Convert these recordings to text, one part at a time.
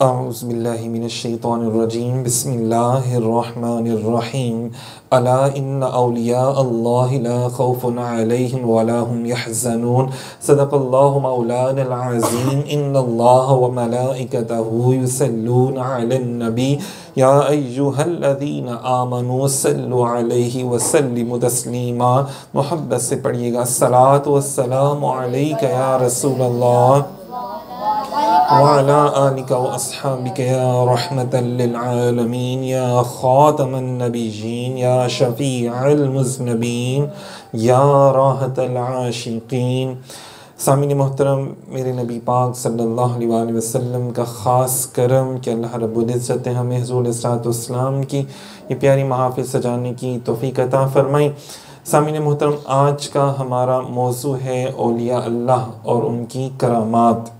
औज़ुबिल्लाहिमिनश्शैतानिर्रजीम बिस्मिल्लाहिर्रहमानिर्रहीम अला इन्ना औलिया अल्लाहि ला खौफुन अलैहिम वला हुम यहज़नून सदक़ल्लाहु मौलानल अज़ीम इन्नल्लाहा व मलाइकतहु युसल्लूना अलन नबी या अय्युहल्लज़ीना आमनू सल्लु अलैहि व सल्लिमु तस्लीमा। मोहब्बत से पढ़िएगा अस्सलातु वस्सलामु अलैका या रसूलल्लाह वाला आलिका व अस्हाबिका या रहमतल लिल आलमीन या खातमन नबिय्यीन या शफीअल मुज़नबीन या राहतल आशिकीन। सामीन मोहतरम, मेरे नबी पाक सल्लल्लाहु अलैहि वसल्लम का ख़ास करम कि अल्लाह रब्बुल इज़्ज़त ने हमें हुज़ूर अलैहिस्सलाम की ये प्यारी महफ़िल सजाने की तौफ़ीक़ अता फ़रमाई। सामीन मोहतरम, आज का हमारा मौज़ू है औलिया अल्लाह और उनकी करामात।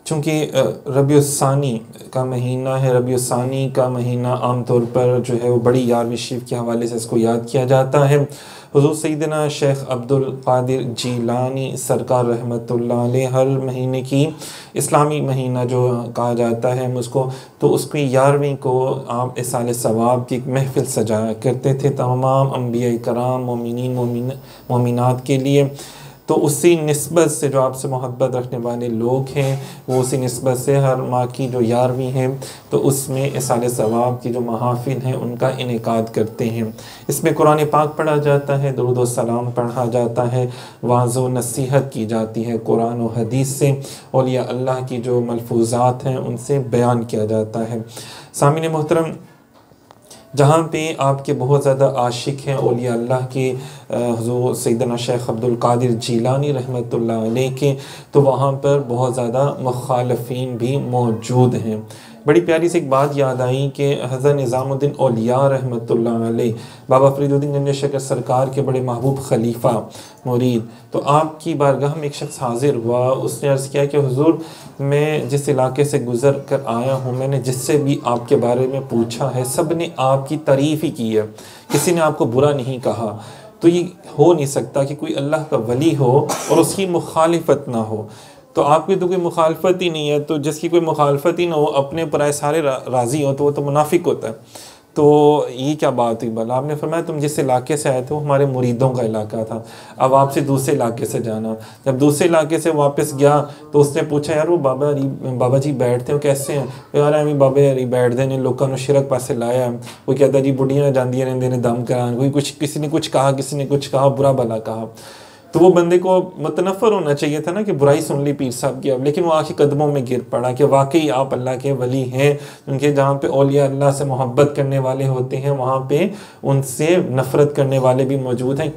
चूँकि रबीउस्सानी का महीना है, रबीउस्सानी का महीना आम तौर पर जो है वो बड़ी यारवीं शरीफ के हवाले से इसको याद किया जाता है। हुज़ूर सैयदना शेख अब्दुल क़ादिर जीलानी सरकार रहमतुल्लाह अलैह हर महीने की इस्लामी महीना जो कहा जाता है उसको, तो उसकी 11वीं को आप इसाले सवाब की एक महफ़िल सजाया करते थे तमाम अंबिया कराम मोमिनीन मोमिनात के लिए। तो उसी निस्बत से जो आपसे मोहब्बत रखने वाले लोग हैं वो उसी निस्बत से हर माह की जो 11वीं है तो उसमें इसाले सवाब की जो महाफिल हैं उनका इनेकाद करते हैं। इसमें कुरान पाक पढ़ा जाता है, दुरूद व सलाम पढ़ा जाता है, वाज़ व नसीहत की जाती है, कुरान व हदीस से औलिया अल्लाह की जो मलफूज़ात हैं उनसे बयान किया जाता है। सामीन मोहतरम, जहाँ पे आपके बहुत ज़्यादा आशिक हैं औलिया अल्लाह के हुज़ूर सैयदना शेख अब्दुल क़ादिर जीलानी रहमतुल्लाह अलैह के, तो वहाँ पर बहुत ज़्यादा मुखालफीन भी मौजूद हैं। बड़ी प्यारी सी एक बात याद आई कि हज़रत निज़ामुद्दीन औलिया रहमतुल्लाह अलैह बाबा फ़रीदुद्दीन गंज शकर सरकार के बड़े महबूब खलीफा मुरीद, तो आपकी बारगाह में एक शख्स हाज़िर हुआ। उसने अर्ज़ किया कि हुज़ूर, मैं जिस इलाके से गुज़र कर आया हूँ, मैंने जिससे भी आपके बारे में पूछा है सब ने आपकी तारीफ़ ही की है, किसी ने आपको बुरा नहीं कहा। तो ये हो नहीं सकता कि कोई अल्लाह का वली हो और उसकी मुखालिफत ना हो। तो आपकी तो कोई मुखालफत ही नहीं है, तो जिसकी कोई मुखालफत ही ना हो, अपने पराए सारे राज़ी हो, तो वो तो मुनाफिक होता है। तो ये क्या बात हुई? भला आपने फरमाया तुम जिस इलाके से आए थे वो हमारे मुरीदों का इलाका था, अब आपसे दूसरे इलाके से जाना। जब दूसरे इलाके से वापस गया तो उसने पूछा, यार वो बाबा जी बैठते हो कैसे हैं? यार अभी बाबा यार बैठते ने लोगों ने शिरक पासे लाया है। वो कहता जी बुढ़ियाँ जांदियाँ रहंदे ने दम करान, कोई कुछ किसी ने कुछ कहा, किसी ने कुछ कहा, बुरा भला कहा। तो वो बंदे को मुतनफ़र होना चाहिए था ना कि बुराई सुन ली पीर साहब की, अब लेकिन वो आके कदमों में गिर पड़ा कि वाकई आप अल्लाह के वली हैं। उनके जहाँ पे औलिया अल्लाह से मोहब्बत करने वाले होते हैं वहाँ पे उनसे नफ़रत करने वाले भी मौजूद हैं।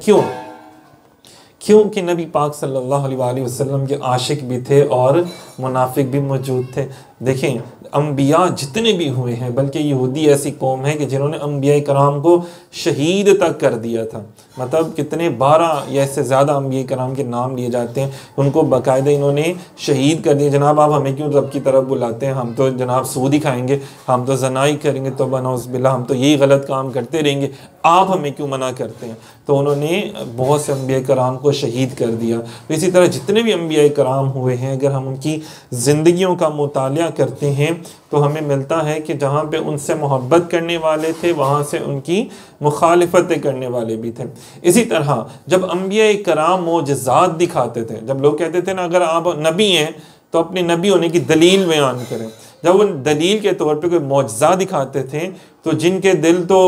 क्योंकि नबी पाक सल्लल्लाहु अलैहि वसल्लम के आशिक भी थे और मुनाफिक भी मौजूद थे। देखें, अम्बिया जितने भी हुए हैं, बल्कि यहूदी ऐसी कौम है कि जिन्होंने अम्बिया कराम को शहीद तक कर दिया था। मतलब कितने 12 या इससे ज़्यादा अम्बिया कराम के नाम लिए जाते हैं, उनको बाकायदा इन्होंने शहीद कर दिया। जनाब आप हमें क्यों रब की तरफ बुलाते हैं? हम तो जनाब सूद ही खाएंगे, हम तो ज़नाई करेंगे, तो बनौज़बिल्लाह हम तो यही गलत काम करते रहेंगे, आप हमें क्यों मना करते हैं? तो उन्होंने बहुत से अम्बिया कराम को शहीद कर दिया। तो इसी तरह जितने भी अम्बिया कराम हुए हैं, अगर हम उनकी ज़िंदगियों का मुतालिया करते हैं तो हमें मिलता है कि जहाँ पे उनसे मोहब्बत करने वाले थे वहाँ से उनकी मुखालिफतें करने वाले भी थे। इसी तरह जब अम्बिया कराम मोजज़ात दिखाते थे, जब लोग कहते थे ना अगर आप नबी हैं तो अपने नबी होने की दलील बयान करें, जब वो दलील के तौर पे कोई मौजज़ा दिखाते थे तो जिनके दिल तो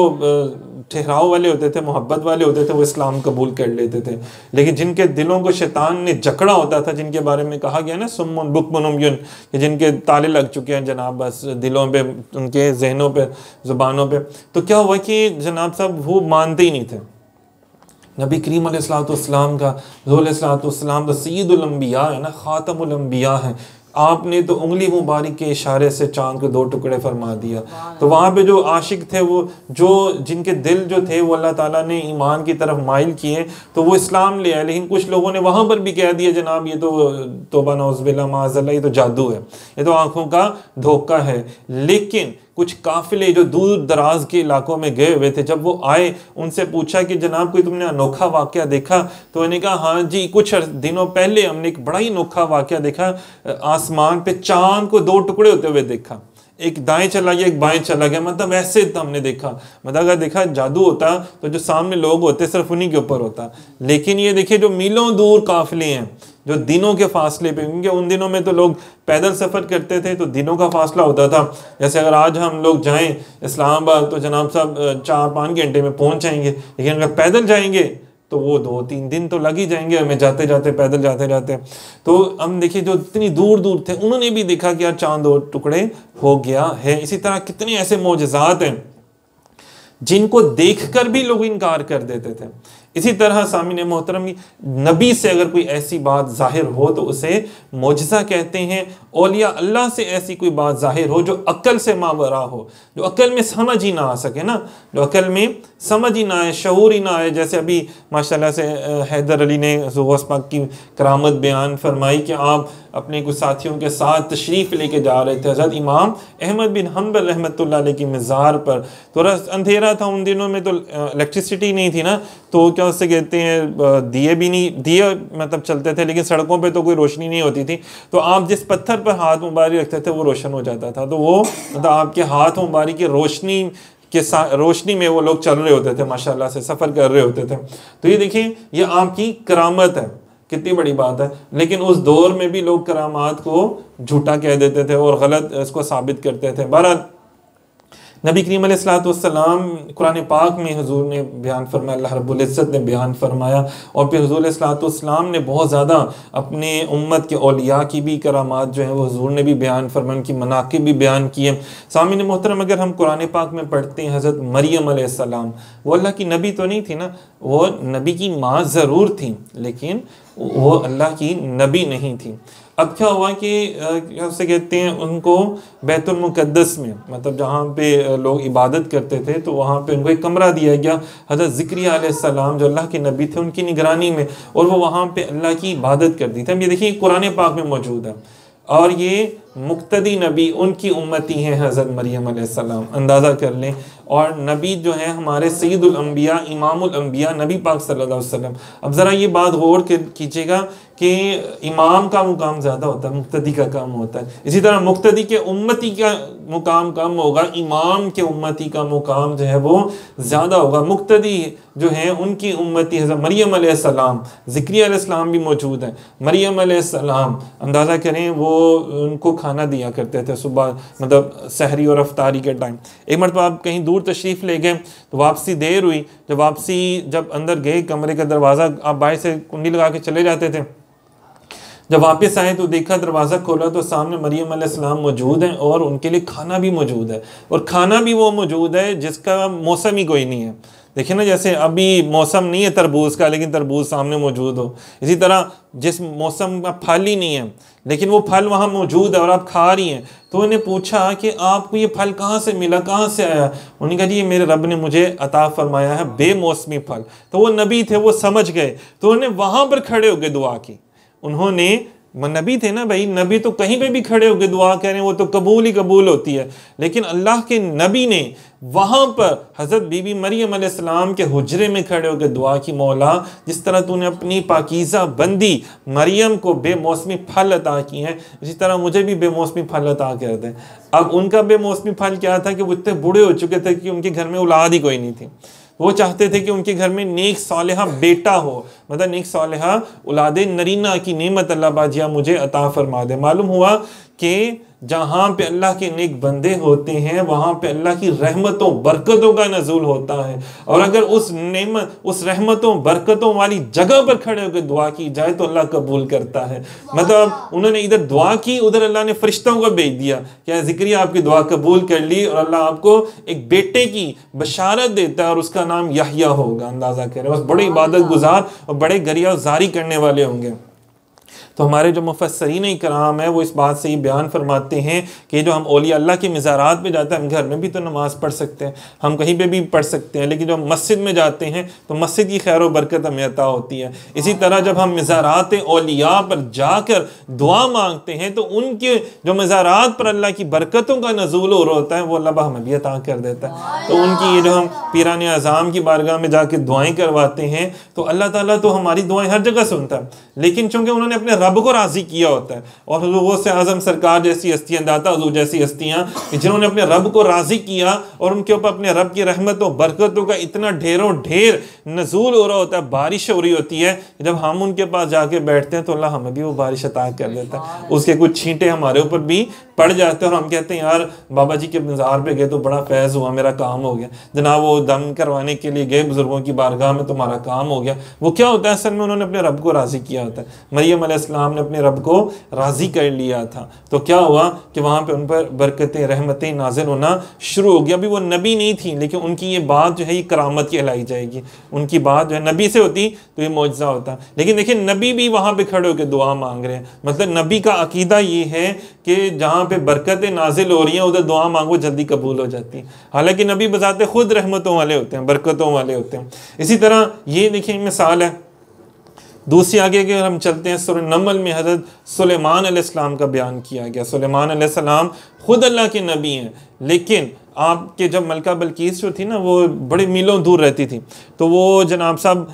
ठहराव वाले होते थे, मोहब्बत वाले होते थे, वो इस्लाम कबूल कर लेते थे। लेकिन जिनके दिलों को शैतान ने जकड़ा होता था, जिनके बारे में कहा गया ना सुम्मुन बुक्मुन उम्युन, कि जिनके ताले लग चुके हैं जनाब बस दिलों पे, उनके जहनों पे, ज़ुबानों पे, तो क्या हुआ कि जनाब साहब वो मानते ही नहीं थे नबी करीम अलैहिस्सलाम का। अलैहिस्सलाम तो सय्यदुल अंबिया है ना, खातमुल अंबिया है। आपने तो उंगली मुबारक के इशारे से चांद को 2 टुकड़े फरमा दिया। तो वहाँ पे जो आशिक थे, वो जो जिनके दिल जो थे वो अल्लाह ताला ने ईमान की तरफ माइल किए तो वो इस्लाम ले आए। लेकिन कुछ लोगों ने वहाँ पर भी कह दिया जनाब ये तो तौबा नौज़ुबिल्लाह माज़अल्लाह, ये तो जादू है, ये तो आँखों का धोखा है। लेकिन कुछ काफिले जो दूर दराज के इलाकों में गए हुए थे, जब वो आए उनसे पूछा कि जनाब कोई तुमने अनोखा वाकया देखा? तो उन्होंने कहा हाँ जी, कुछ दिनों पहले हमने एक बड़ा ही अनोखा वाकया देखा, आसमान पे चांद को 2 टुकड़े होते हुए देखा, एक दाएं चला गया एक बाएं चला गया, मतलब ऐसे हमने देखा। मतलब अगर देखा जादू होता तो जो सामने लोग होते सिर्फ उन्हीं के ऊपर होता, लेकिन ये देखिए जो मीलों दूर काफिले हैं, जो दिनों के फासले पे, क्योंकि उन दिनों में तो लोग पैदल सफ़र करते थे तो दिनों का फासला होता था। जैसे अगर आज हम लोग जाएं इस्लामाबाद तो जनाब साहब 4-5 घंटे में पहुंच जाएंगे, लेकिन अगर पैदल जाएंगे तो वो 2-3 दिन तो लग ही जाएंगे हमें जाते जाते, पैदल जाते जाते। तो हम देखिए जो इतनी दूर दूर थे उन्होंने भी देखा कि यार चांद 2 टुकड़े हो गया है। इसी तरह कितने ऐसे मौजज़ात हैं जिनको देखकर भी लोग इनकार कर देते थे। इसी तरह सामीन मोहतरम, नबी से अगर कोई ऐसी बात जाहिर हो तो उसे मौजज़ा कहते हैं। औलिया अल्लाह से ऐसी कोई बात जाहिर हो जो अक्ल से मावरा हो, जो अक्ल में समझ ही ना आ सके ना, जो अक्ल में समझ ही ना आए, शऊर ही ना आए। जैसे अभी माशाल्लाह से हैदर अली ने गौस पाक की करामत बयान फरमाई कि आप अपने कुछ साथियों के साथ तशरीफ़ लेके जा रहे थे हज़रत इमाम अहमद बिन हम्बल रहमतुल्लाह अलैह की मज़ार पर। थोड़ा अंधेरा था उन दिनों में, तो इलेक्ट्रिसिटी नहीं थी ना, तो क्या उससे कहते हैं दिए भी नहीं, दिए मतलब चलते थे लेकिन सड़कों पे तो कोई रोशनी नहीं होती थी, तो आप जिस पत्थर पर हाथ मुबारक रखते थे वो रोशन हो जाता था। तो वो मतलब आपके हाथ मुबारक की रोशनी में वो लोग चल रहे होते थे, माशाल्लाह से सफ़र कर रहे होते थे। तो ये देखिए ये आपकी करामत है, कितनी बड़ी बात है। लेकिन उस दौर में भी लोग करामात को झूठा कह देते थे और गलत इसको साबित करते थे। बहरहाल नबी करीम अलैहिस्सलाम कुरान पाक में हुजूर ने बयान फरमाया, अल्लाह रब्बुल इज़्ज़त ने बयान फरमाया, और फिर हुजूर अलैहिस्सलाम ने बहुत ज़्यादा अपने उम्मत के औलिया की भी करामात जो है वो हुजूर ने भी बयान फरमाया, उनकी मनाक़िब भी बयान किए। सामीन मोहतरम, अगर हम कुरान पाक में पढ़ते हैं हज़रत मरियम अलैहिस्सलाम, वो अल्लाह की नबी तो नहीं थी ना, वो नबी की माँ ज़रूर थी लेकिन वो अल्लाह की नबी नहीं थी। अब क्या हुआ कि उससे कहते हैं उनको बैतुल मुक़द्दस में, मतलब जहाँ पे लोग इबादत करते थे, तो वहाँ पे उनको एक कमरा दिया गया हज़रत ज़िक्रिया अलैहिस्सलाम जो अल्लाह के नबी थे उनकी निगरानी में, और वो वहाँ पे अल्लाह की इबादत करती थी। अब ये देखिए कुरान पाक में मौजूद है, और ये मुक्तदी नबी उनकी उम्मती हैं हज़रत मरियम अलैहिस्सलाम, अंदाज़ा कर लें। और नबी जो है हमारे सैयदुल अंबिया इमामुल अंबिया नबी पाक सल्लल्लाहु अलैहि वसल्लम। अब ज़रा ये बात गौर कीजिएगा कि इमाम का मुकाम ज़्यादा होता है, मुक्तदी का कम होता है। इसी तरह मुक्तदी के उम्मती का मुकाम कम होगा, इमाम के उम्मती का मुकाम जो है वो ज़्यादा होगा। मुक्तदी जो है उनकी उम्मती हज़रत मरियम अलैहिस्सलाम, ज़िक्रिया अलैहिस्सलाम भी मौजूद है। मरियम अलैहिस्सलाम अंदाज़ा करें वो उनको खाना दिया करते थे सुबह, मतलब सहरी और अफ्तारी के टाइम। एक मरतबा आप कहीं दूर तशरीफ़ ले गए तो वापसी देर हुई, जब अंदर गए कमरे का दरवाज़ा आप बाहर से कुंडी लगा के चले जाते थे, जब वापस आए तो देखा दरवाज़ा खोला तो सामने मरियम अलैहिस्सलाम मौजूद हैं और उनके लिए खाना भी मौजूद है, और खाना भी वो मौजूद है जिसका मौसम ही कोई नहीं है। देखिए ना, जैसे अभी मौसम नहीं है तरबूज का लेकिन तरबूज सामने मौजूद हो, इसी तरह जिस मौसम का फल ही नहीं है लेकिन वो फल वहाँ मौजूद है और आप खा रही हैं। तो उन्हें पूछा कि आपको ये फल कहाँ से मिला, कहाँ से आया? उन्होंने कहा जी ये मेरे रब ने मुझे अता फरमाया है बेमौसमी फल। तो वो नबी थे, वो समझ गए, तो उन्होंने वहाँ पर खड़े होकर दुआ की। उन्होंने नबी थे ना भाई, नबी तो कहीं पे भी खड़े होकर दुआ करें वो तो कबूल ही कबूल होती है, लेकिन अल्लाह के नबी ने वहाँ पर हज़रत बीबी मरियम अलैहिस्सलाम के हुजरे में खड़े होकर दुआ की, मौला जिस तरह तूने अपनी पाकीज़ा बंदी मरियम को बेमौसमी फल अता किए हैं, इसी तरह मुझे भी बेमौसमी फल अता कर दे। अब उनका बेमौसमी फल क्या था कि वो इतने बूढ़े हो चुके थे कि उनके घर में औलाद ही कोई नहीं थी। वो चाहते थे कि उनके घर में नेक सालिहा बेटा हो, मतलब नेक सालिहा औलादे नरीना की नेमत अल्लाह बाजिया मुझे अता फरमा दे। मालूम हुआ कि जहाँ पे अल्लाह के नेक बंदे होते हैं वहाँ पे अल्लाह की रहमतों बरकतों का नज़ूल होता है, और अगर उस नेमत उस रहमतों बरकतों वाली जगह पर खड़े होकर दुआ की जाए तो अल्लाह कबूल करता है। मतलब उन्होंने इधर दुआ की, उधर अल्लाह ने फरिश्तों को भेज दिया, क्या ज़िक्रिया आपकी दुआ कबूल कर ली और अल्लाह आपको एक बेटे की बशारत देता है और उसका नाम यहया होगा। अंदाज़ा करें, बस बड़े इबादत गुजार और बड़े गरिया जारी करने वाले होंगे। तो हमारे जो मुफस्सरीन इकराम है वो इस बात से ही बयान फरमाते हैं कि जो हम औलिया अल्लाह के मज़ारात पे जाते हैं, हम घर में भी तो नमाज़ पढ़ सकते हैं, हम कहीं पे भी पढ़ सकते हैं, लेकिन जब मस्जिद में जाते हैं तो मस्जिद की खैर व बरकत हमें अता होती है। इसी तरह जब हम मज़ारात औलिया पर जाकर दुआ मांगते हैं तो उनके जो मज़ारात पर अल्लाह की बरकतों का नज़ूल हो रहा होता है वो अल्लाह हमें भी अता कर देता है। तो उनकी ये जो हम पीरान आज़ाम की बारगाह में जाके दुआएं करवाते हैं तो अल्लाह ताला तो हमारी दुआएं हर जगह सुनता है, लेकिन चूंकि उन्होंने अपने रब को राज़ी किया होता है, और हुज़ूर से आज़म सरकार जैसी हस्तियाँ, दाता हुज़ूर जैसी हस्तियाँ जिन्होंने अपने रब को राज़ी किया और उनके ऊपर अपने रब की रहमतों बरकतों का इतना ढेरों ढेर नज़ूल हो रहा होता है, बारिश हो रही होती है, जब हम उनके पास जाके बैठते हैं तो अल्लाह हमें भी वो बारिश अता कर देता है। उसके कुछ छींटे हमारे ऊपर भी पड़ जाते हैं और हम कहते हैं यार बाबा जी के मज़ार पे गए तो बड़ा फैज़ हुआ, मेरा काम हो गया। जनाब वो दम करवाने के लिए गए बुज़ुर्गों की बारगाह में, तुम्हारा काम हो गया। वो क्या होता है, असल में उन्होंने अपने रब को राज़ी किया होता है। मरियम अलैहिस्सलाम ने अपने रब को राज़ी कर लिया था, तो क्या हुआ कि वहाँ पे उन पर बरकतें रहमतें नाज़िल होना शुरू हो गया। अभी वो नबी नहीं थी, लेकिन उनकी ये बात जो है ये करामत कहलाई जाएगी। उनकी बात जो है नबी से होती तो ये मौजज़ा होता, लेकिन देखिए नबी भी वहाँ पे खड़े होकर दुआ मांग रहे हैं। मतलब नबी का अकीदा ये है कि जहाँ पे बरकतें नाजिल हो रही हैं उधर दुआ मांगो जल्दी कबूल हो जाती है। हालांकि नबी बजाते खुद रहमतों वाले होते हैं, बरकतों वाले होते हैं। इसी तरह ये देखिए मिसाल है दूसरी आगे अगर हम चलते हैं, सूरह नमल में हज़रत सुलेमान अलैहिस्सलाम का बयान किया गया। सुलेमान अलैहिस्सलाम खुद अल्लाह के नबी हैं, लेकिन आपके जब मलका बल्कीस जो थी ना वो बड़े मीलों दूर रहती थी, तो वो जनाब साहब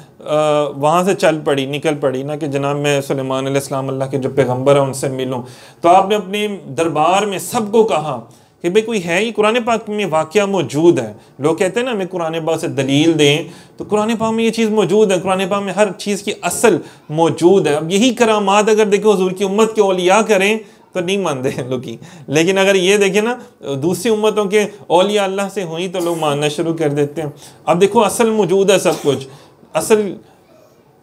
वहाँ से निकल पड़ी ना कि जनाब मैं सुलेमान अलैहिस्सलाम अल्लाह के जो पैगम्बर हैं उनसे मिलूँ। तो आपने अपने दरबार में सबको कहा कि भाई कोई है, ये कुरान पाक में वाक़या मौजूद है। लोग कहते हैं ना हमें कुरान पाक से दलील दें, तो कुरान पाक में ये चीज़ मौजूद है, कुरान पाक में हर चीज़ की असल मौजूद है। अब यही करामात अगर देखो हुज़ूर की उम्मत के औलिया करें तो नहीं मानते हैं लोग की, लेकिन अगर ये देखें ना दूसरी उम्मतों के औलिया अल्लाह से हुई तो लोग मानना शुरू कर देते हैं। अब देखो असल मौजूद है सब कुछ, असल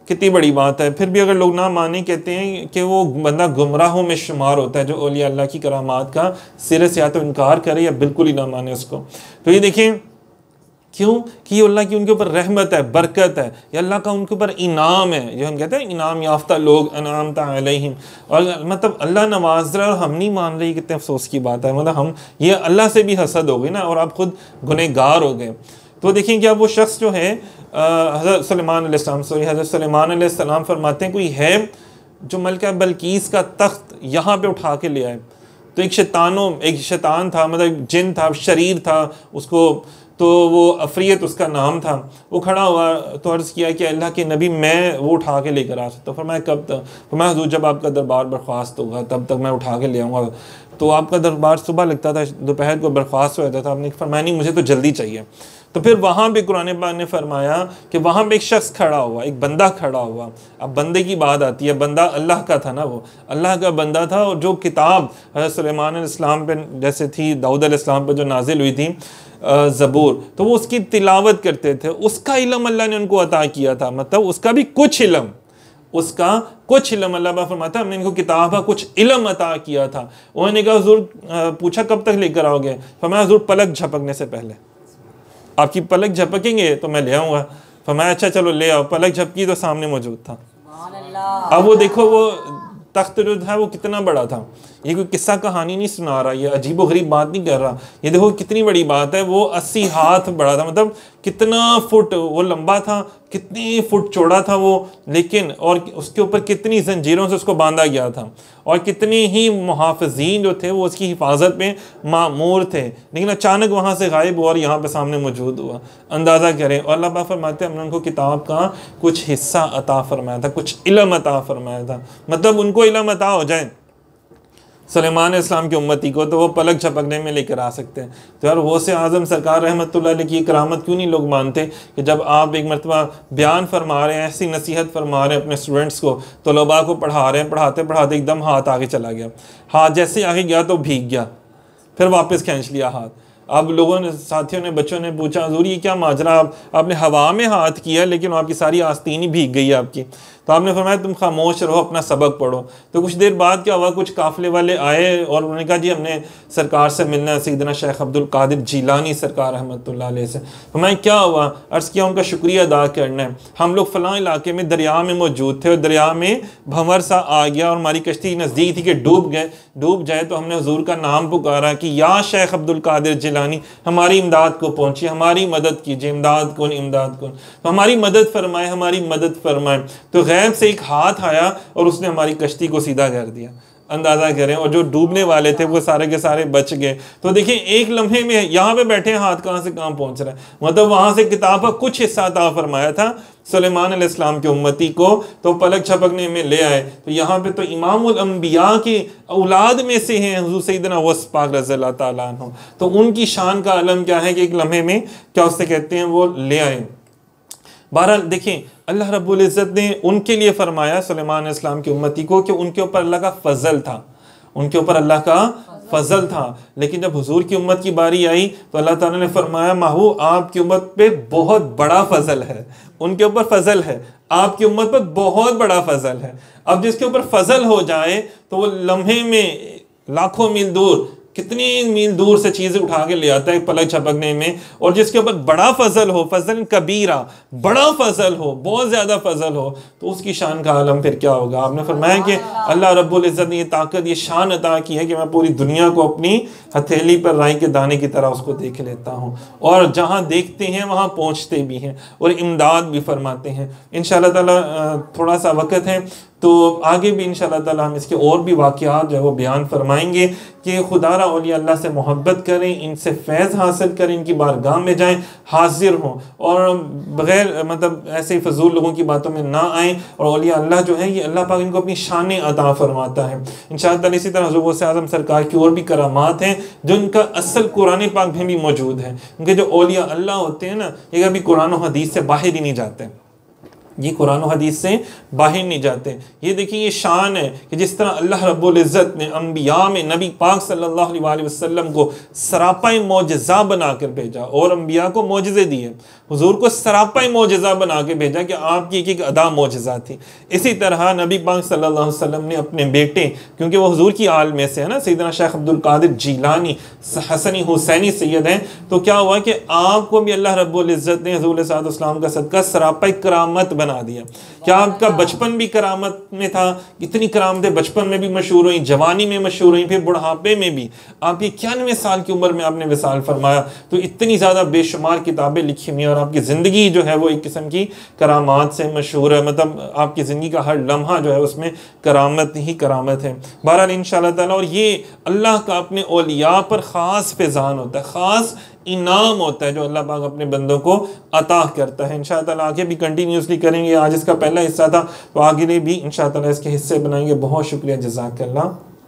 कितनी बड़ी बात है। फिर भी अगर लोग ना माने, कहते हैं कि वो बंदा गुमराहों में शुमार होता है जो औलिया अल्लाह की करामात का सिरे से या तो इनकार करे या बिल्कुल ही ना माने उसको। तो ये देखें क्यों कि ये अल्लाह की उनके ऊपर रहमत है, बरकत है, ये अल्लाह का उनके ऊपर इनाम है। जो हम कहते हैं इनाम याफ्ता लोग, अनअमत अलैहिम, और मतलब अल्लाह नवाज रहा है और हम नहीं मान रहे, कितने अफसोस की बात है। मतलब हम ये अल्लाह से भी हसद हो गई ना, और आप खुद गुनहगार हो गए। तो देखें क्या वो शख्स जो है हज़रत सुलेमान अलैहिस्सलाम फरमाते हैं कोई है जो मलका बल्कीस का तख्त यहाँ पे उठा के ले आए। तो एक शैतान था, मतलब जिन था, शरीर था उसको, तो वो अफरीत उसका नाम था। वो खड़ा हुआ तो अर्ज़ किया कि अल्लाह के नबी मैं वो उठा के लेकर आ सकता हूँ। फरमाया कब तक? फरमाया हुज़ूर जब आपका दरबार बर्खास्त होगा तब तक मैं उठा के ले आऊँगा। तो आपका दरबार सुबह लगता था, दोपहर को बर्खास्त हो जाता था। आपने फरमाया नहीं मुझे तो जल्दी चाहिए। तो फिर वहाँ पे कुरान पाक ने फरमाया कि वहाँ पे एक शख्स खड़ा हुआ, एक बंदा खड़ा हुआ। अब बंदे की बात आती है, बंदा अल्लाह का था ना, वो अल्लाह का बंदा था। और जो किताब हज़रत सुलेमान अलैहिस्सलाम पे जैसे थी, दाऊद अलैहिस्सलाम पे जो नाजिल हुई थी ज़बूर, तो वो उसकी तिलावत करते थे। उसका इल्म अल्लाह ने उनको अता किया था, मतलब उसका भी कुछ इल्म, अल्लाह फरमाता हमने इनको किताब का कुछ इल्म अता किया था। उन्होंने कहा हुज़ूर, पूछा कब तक लेकर आओगे? फरमाया हुज़ूर पलक झपकने से पहले, आपकी पलक झपकेंगे तो मैं ले आऊँगा। फरमाया अच्छा चलो ले आओ। पलक झपकी तो सामने मौजूद था। अब वो देखो वो तख्त जो था वो कितना बड़ा था। ये कोई किस्सा कहानी नहीं सुना रहा, ये अजीब व गरीब बात नहीं कर रहा। ये देखो कितनी बड़ी बात है। वो 80 हाथ बड़ा था, मतलब कितना फुट वो लंबा था, कितनी फुट चौड़ा था वो, लेकिन और उसके ऊपर कितनी जंजीरों से उसको बांधा गया था, और कितने ही मुहाफ़िज़ीन जो थे वो उसकी हिफाजत में मामूर थे। लेकिन अचानक वहाँ से गायब हुआ और यहाँ पे सामने मौजूद हुआ। अंदाज़ा करें। और अल्लाह फरमाते हैं हमने उनको किताब का कुछ हिस्सा अता फरमाया था, कुछ इल्म अता फरमाया था। मतलब उनको इल्म अता हो जाए सुलेमान इस्लाम की उम्मती को, तो वो पलक झपकने में लेकर आ सकते हैं। तो यार वो से आज़म सरकार रहमतुल्लाह अलैह की करामत क्यों नहीं लोग मानते कि जब आप एक मरतबा बयान फरमा रहे हैं, ऐसी नसीहत फरमा रहे हैं अपने स्टूडेंट्स को, तलबा को पढ़ा रहे हैं, पढ़ाते पढ़ाते एकदम हाथ आगे चला गया, हाथ जैसे आगे गया तो भीग गया, फिर वापस खींच लिया हाथ। अब लोगों ने, साथियों ने, बच्चों ने पूछा हुज़ूर ये क्या माजरा, आपने हवा में हाथ किया लेकिन आपकी सारी आस्तीन ही भीग गई है आपकी। तो आपने फरमाया तुम खामोश रहो, अपना सबक पढ़ो। तो कुछ देर बाद क्या हुआ, कुछ काफ़िले वाले आए और उन्होंने कहा जी हमने सरकार से मिलना है, सैयदना शेख अब्दुल कादिर जिलानी सरकार रहमतुल्लाह अलैह से। तो मैं क्या हुआ, अर्ज़ किया उनका शुक्रिया अदा करना है, हम लोग फ़लाँ इलाके में दरिया में मौजूद थे और दरिया में भंवर सा आ गया और हमारी कश्ती नज़दीक थी कि डूब जाए, तो हमने हुजूर का नाम पुकारा कि या शेख अब्दुल कादिर जिलानी हमारी इमदाद को पहुँचिए, हमारी मदद कीजिए, इमदाद कौन इमदाद कौन, तो हमारी मदद फरमाए, हमारी मदद फरमाए। तो गैब से एक हाथ आया और उसने हमारी कश्ती को सीधा कर दिया, अंदाज़ा करें, और जो डूबने वाले थे वो सारे के सारे बच गए। तो देखिए एक लम्हे में यहाँ पे बैठे हाथ कहाँ से कहाँ पहुँच रहा है, मतलब वहाँ से किताब का कुछ हिस्सा अता फरमाया था सुलेमान अलैहिस्सलाम के उम्मती को, तो पलक झपकने में ले आए। तो यहाँ पे तो इमामुल अंबिया की औलाद में से हैं हुज़ूर सैयदना गौस पाक रज़ियल्लाहु ताला अन्हु, तो उनकी शान का अलम क्या है कि एक लम्हे में क्या उससे कहते हैं वो ले आए। बहरहाल देखिए अल्लाह रब्बुल इज़्ज़त ने उनके लिए फरमाया सुलेमान अलैहिस्सलाम की उम्मती को कि उनके ऊपर अल्लाह का फजल था, उनके ऊपर अल्लाह का फजल था। लेकिन जब हुजूर की उम्मत की बारी आई तो अल्लाह ताला ने फरमाया महू आपकी उम्मत पे बहुत बड़ा फजल है, उनके ऊपर फजल है, आपकी उम्मत पर बहुत बड़ा फजल है। अब जिसके ऊपर फजल हो जाए तो वो लम्हे में लाखों मील दूर, कितनी मील दूर से चीज़ें उठा के ले आता है पलक झपकने में। और जिसके ऊपर बड़ा फजल हो, फजल कबीरा, बड़ा फजल हो, बहुत ज़्यादा फजल हो, तो उसकी शान का आलम फिर क्या होगा। आपने फरमाया कि अल्लाह रब्बुल इज़्ज़त ने ये ताकत, ये शान अता की है कि मैं पूरी दुनिया को अपनी हथेली पर राई के दाने की तरह उसको देख लेता हूँ, और जहाँ देखते हैं वहाँ पहुँचते भी हैं और इमदाद भी फरमाते हैं। इंशाअल्लाह ताला थोड़ा सा वक़्त है तो आगे भी इंशाअल्लाह ताला हम इसके और भी वाक़यात जो है वो बयान फरमाएंगे कि खुदारा औलिया अल्लाह से मोहब्बत करें, इनसे फैज़ हासिल करें, इनकी बारगाह में जाएं, हाजिर हों और बग़ैर मतलब ऐसे फजूल लोगों की बातों में ना आएँ। और औलिया अल्लाह जो है ये अल्लाह पाक इनको अपनी शान अता फरमाता है इंशाअल्लाह ताला। इसी तरह हुज़ूर गौसे आज़म सरकार की और भी करामात हैं जो इनका असल कुरान पाक में भी मौजूद है। उनके जो औलिया अल्लाह होते हैं ना, ये कभी कुरान और हदीस से बाहर ही नहीं जाते, ये कुरान और हदीस से बाहर नहीं जाते। ये देखिए ये शान है कि जिस तरह अल्लाह रब्बुल इज़्ज़त ने अंबिया में नबी पाक सल्लल्लाहु अलैहि वसल्लम को सरापाई मौजज़ा बना कर भेजा और अंबिया को मौजज़े दिए, हुजूर को सरापाई मौजज़ा बना के भेजा कि आपकी एक एक अदा मौजज़ा थी। इसी तरह नबी पाक सल्लल्लाहु अलैहि वसल्लम ने अपने बेटे, क्योंकि वो हुजूर की आल में से है ना, सैयदना शेख अब्दुल कादिर जिलानी हसनी हुसैनी सैयद हैं, तो क्या हुआ कि आपको भी अल्लाह रब्बुल इज़्ज़त ने हुजूर सल्लल्लाहु अलैहि वसल्लम का सदका सरापाई करामत बना दिया। क्या आपका बचपन भी करामत में था, इतनी करामतें बचपन में भी मशहूर हुई, जवानी में मशहूर हुई, फिर बुढ़ापे में भी। आप ये 91 साल की उम्र में आपने विसाल फरमाया, तो इतनी ज़्यादा बेशुमार किताबें लिखी हुई और आपकी ज़िंदगी जो है वो एक किस्म की करामात से मशहूर है, मतलब आपकी ज़िंदगी का हर लम्हा जो है उसमें करामत ही करामत है। बहरहाल इंशाअल्लाह ताला, और ये अल्लाह का अपने औलिया पर ख़ास फैज़ान होता है, ख़ास इनाम होता है जो अल्लाह पाक अपने बंदों को अता करता है। इंशाअल्लाह ताला आगे भी कंटिन्यूसली करेंगे। आज इसका पहला हिस्सा था तो आगे भी इंशाअल्लाह ताला इसके हिस्से बनाएंगे। बहुत शुक्रिया, जज़ाकल्लाह।